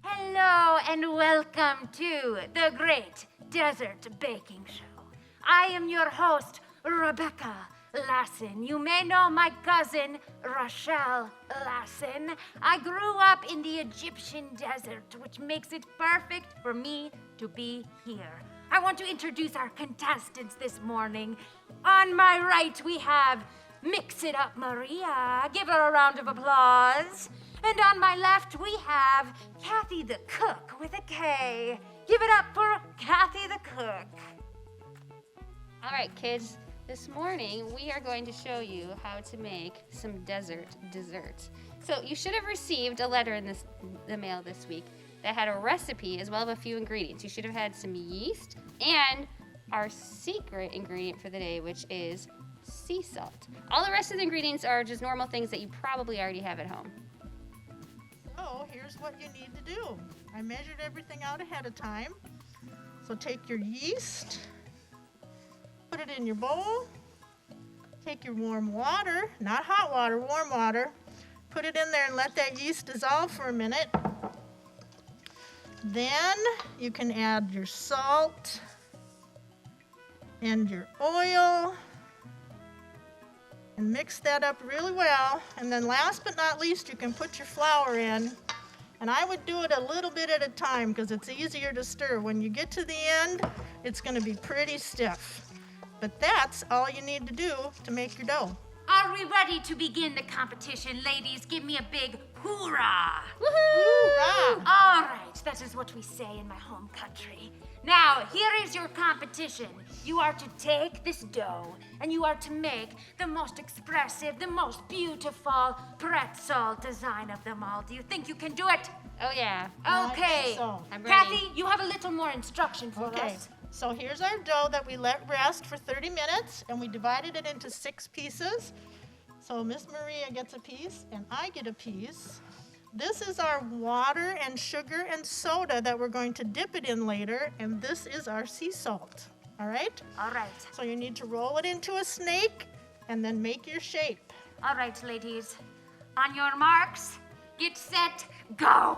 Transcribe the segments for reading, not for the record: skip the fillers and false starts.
Hello and welcome to the Great Desert Baking Show. I am your host, Rebecca Lassen. You may know my cousin, Rochelle Lassen. I grew up in the Egyptian desert, which makes it perfect for me to be here. I want to introduce our contestants this morning. On my right, we have Mix It Up Maria. Give her a round of applause. And on my left, we have Kathy the Cook with a K. Give it up for Kathy the Cook. All right, kids. This morning, we are going to show you how to make some desert desserts. So you should have received a letter in the mail this week that had a recipe as well as a few ingredients. You should have had some yeast and our secret ingredient for the day, which is sea salt. All the rest of the ingredients are just normal things that you probably already have at home. So here's what you need to do. I measured everything out ahead of time. So take your yeast, put it in your bowl, take your warm water, not hot water, warm water, put it in there and let that yeast dissolve for a minute. Then you can add your salt and your oil and mix that up really well. And then last but not least, you can put your flour in. And I would do it a little bit at a time because it's easier to stir. When you get to the end, it's going to be pretty stiff. But that's all you need to do to make your dough. Are we ready to begin the competition, ladies? Give me a big hoorah! Hoorah! All right, that is what we say in my home country. Now, here is your competition. You are to take this dough and you are to make the most expressive, the most beautiful pretzel design of them all. Do you think you can do it? Oh, yeah. I Okay. think so. I'm ready. Kathy, you have a little more instruction for Okay, us. so here's our dough that we let rest for 30 minutes, and we divided it into 6 pieces. So Miss Maria gets a piece, and I get a piece. This is our water and sugar and soda that we're going to dip it in later, and this is our sea salt. All right? All right. So you need to roll it into a snake, and then make your shape. All right, ladies. On your marks, get set, go.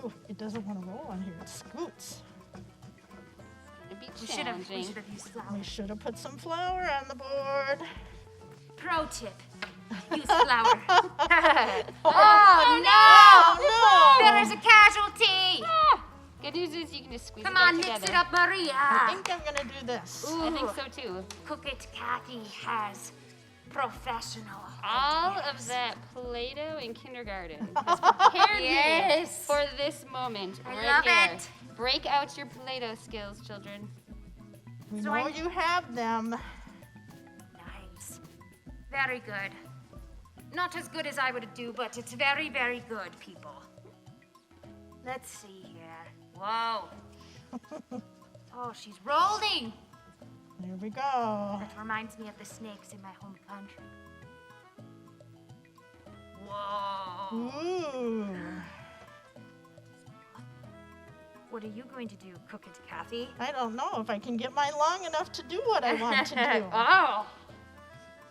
Ooh, it doesn't want to roll on here. It scoots. It'd be We challenging. should have used flour. We should have put some flour on the board. Pro tip. Use flour. Oh, no! no! There is a casualty! Ah, good news is you can just squeeze Come it back on, together. mix it up, Maria. I think I'm going to do this. I think so too. Cook It Kathy has professional. All of that Play-Doh in kindergarten has prepared me Yes. for this moment I right love here. it. Break out your Play-Doh skills, children. We So know I- you have them. Nice. Very good. Not as good as I would do, but it's very, very good, people. Let's see here. Whoa. Oh, she's rolling. There we go. That reminds me of the snakes in my home country. Whoa. Ooh. What are you going to do, Cook It Kathy? I don't know if I can get mine long enough to do what I want to do. Oh.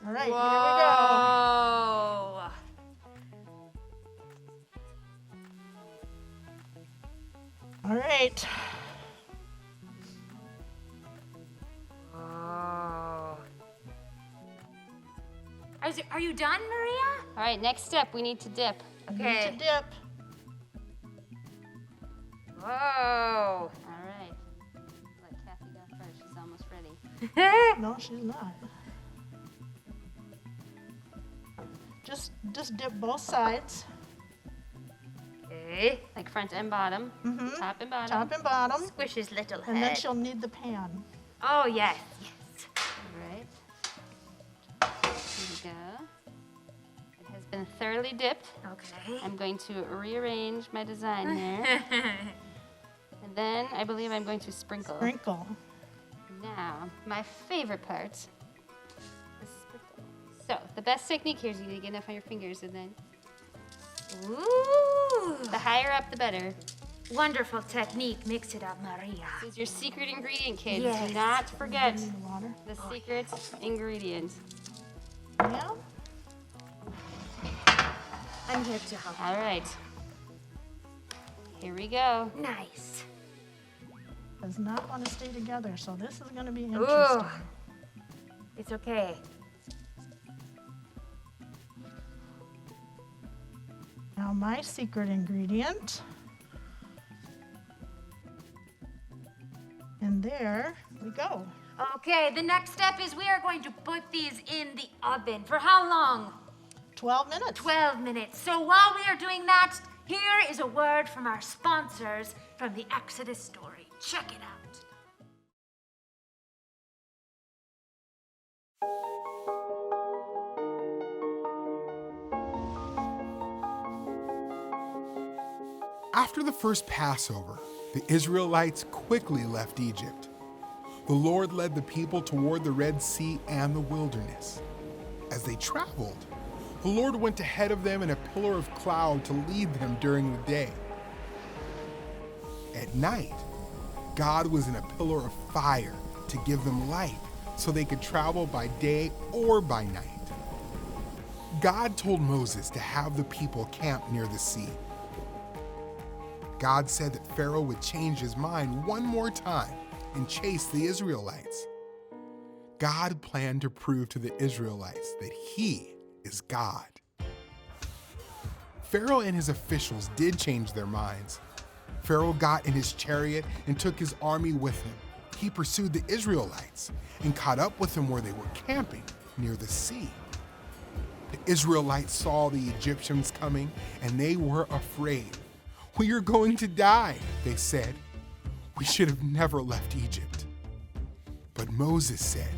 All right, Whoa. here we go. All right. Oh. Are you done, Maria? All right, next step, we need to dip. Need to Okay. dip. Whoa. All right. Let Kathy go first. She's almost ready. No, she's not. Just dip both sides. Okay. Like front and bottom. Mhm. Top and bottom. Top and bottom. Squish his little And then head. she'll need the pan. Oh, yes. Yes. All right. Here we go. It has been thoroughly dipped. Okay. I'm going to rearrange my design here. And then I believe I'm going to sprinkle. Sprinkle. Now, my favorite part is sprinkle. So, the best technique here is you need to get enough on your fingers, and then Ooh. the higher up, the better. Wonderful technique. Mix it up, Maria. This is your secret ingredient, kids. Yes. Do not forget Need water. the secret ingredient. Yeah. I'm here to help. All right. Here we go. Nice. Does not want to stay together, so this is going to be Ooh. interesting. It's okay. Now my secret ingredient. And there we go. Okay, the next step is we are going to put these in the oven. For how long? 12 minutes. 12 minutes. So while we are doing that, here is a word from our sponsors from the Exodus story. Check it out. After the first Passover, the Israelites quickly left Egypt. The Lord led the people toward the Red Sea and the wilderness. As they traveled, the Lord went ahead of them in a pillar of cloud to lead them during the day. At night, God was in a pillar of fire to give them light so they could travel by day or by night. God told Moses to have the people camp near the sea. God said that Pharaoh would change his mind one more time and chase the Israelites. God planned to prove to the Israelites that he is God. Pharaoh and his officials did change their minds. Pharaoh got in his chariot and took his army with him. He pursued the Israelites and caught up with them where they were camping near the sea. The Israelites saw the Egyptians coming and they were afraid. "We are going to die," they said. "We should have never left Egypt." But Moses said,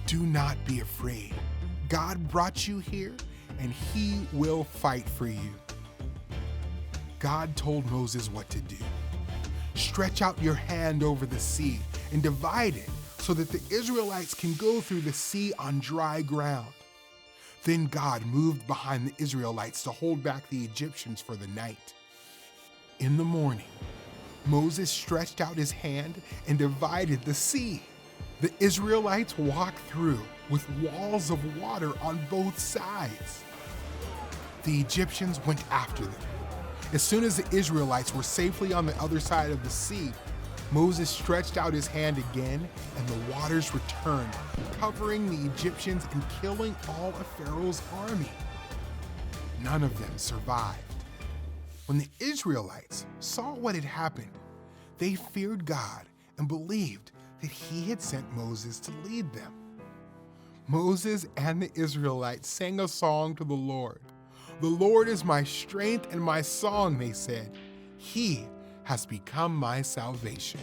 "Do not be afraid. God brought you here and he will fight for you." God told Moses what to do. "Stretch out your hand over the sea and divide it so that the Israelites can go through the sea on dry ground." Then God moved behind the Israelites to hold back the Egyptians for the night. In the morning, Moses stretched out his hand and divided the sea. The Israelites walked through with walls of water on both sides. The Egyptians went after them. As soon as the Israelites were safely on the other side of the sea, Moses stretched out his hand again and the waters returned, covering the Egyptians and killing all of Pharaoh's army. None of them survived. When the Israelites saw what had happened, they feared God and believed that he had sent Moses to lead them. Moses and the Israelites sang a song to the Lord. "The Lord is my strength and my song," they said. "He has become my salvation."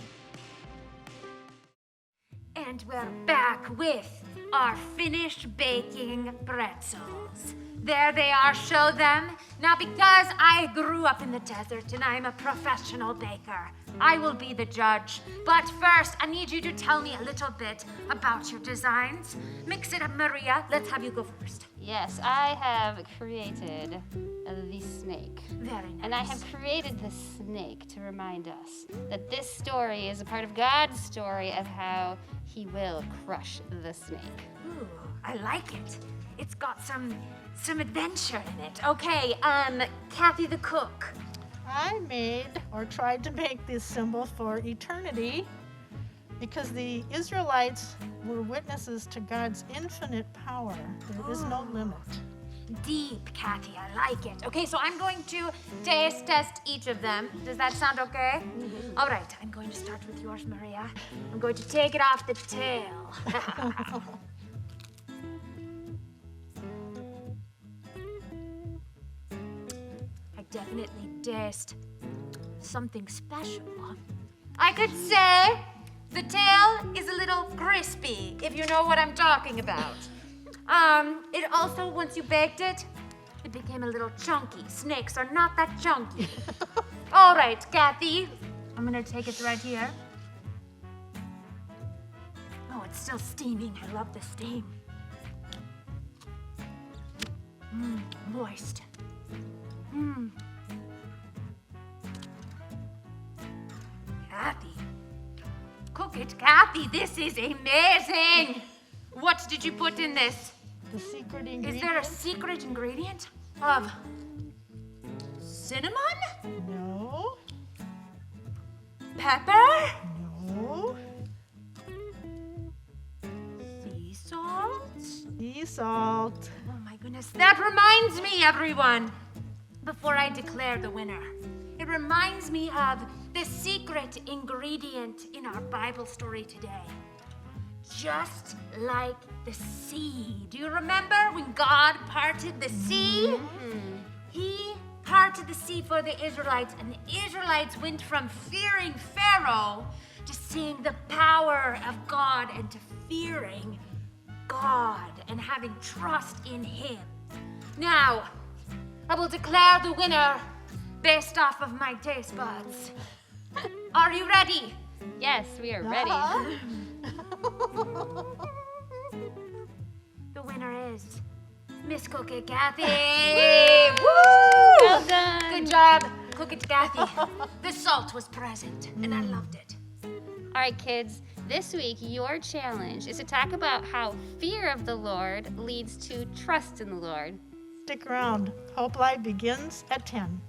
And we're back with our finished baking pretzels. There they are, show them. Now, because I grew up in the desert and I'm a professional baker, I will be the judge. But first, I need you to tell me a little bit about your designs. Mix it up, Maria. Let's have you go first. Yes, I have created the snake. Very nice. And I have created the snake to remind us that this story is a part of God's story of how he will crush the snake. Ooh, I like it. It's got some adventure in it. Okay, Kathy the cook. I made or tried to make this symbol for eternity because the Israelites were witnesses to God's infinite power. There is no limit. Deep, Kathy. I like it. Okay, so I'm going to taste test each of them. Does that sound okay? All right, I'm going to start with yours, Maria. I'm going to take it off the tail. I definitely taste something special. I could say the tail is a little crispy, if you know what I'm talking about. It also, once you baked it, it became a little chunky. Snakes are not that chunky. All right, Kathy, I'm gonna take it right here. Oh, it's still steaming. I love the steam. Moist. Kathy. Cook it, Kathy. This is amazing. What did you put in this? The secret ingredient. Is there a secret ingredient of cinnamon? No. pepper? No. Sea salt? Sea salt. Oh my goodness, that reminds me, everyone, before I declare the winner, it reminds me of the secret ingredient in our Bible story today. Just like the sea. Do you remember when God parted the sea? He parted the sea for the Israelites, and the Israelites went from fearing Pharaoh to seeing the power of God and to fearing God and having trust in Him. Now, I will declare the winner based off of my taste buds. Are you ready? Yes, we are ready. The winner is Miss Cookie Kathy. Well done. Good job, Cookie Kathy. The salt was present, and I loved it. All right, kids, this week your challenge is to talk about how fear of the Lord leads to trust in the Lord. Stick around. Hope Live begins at 10.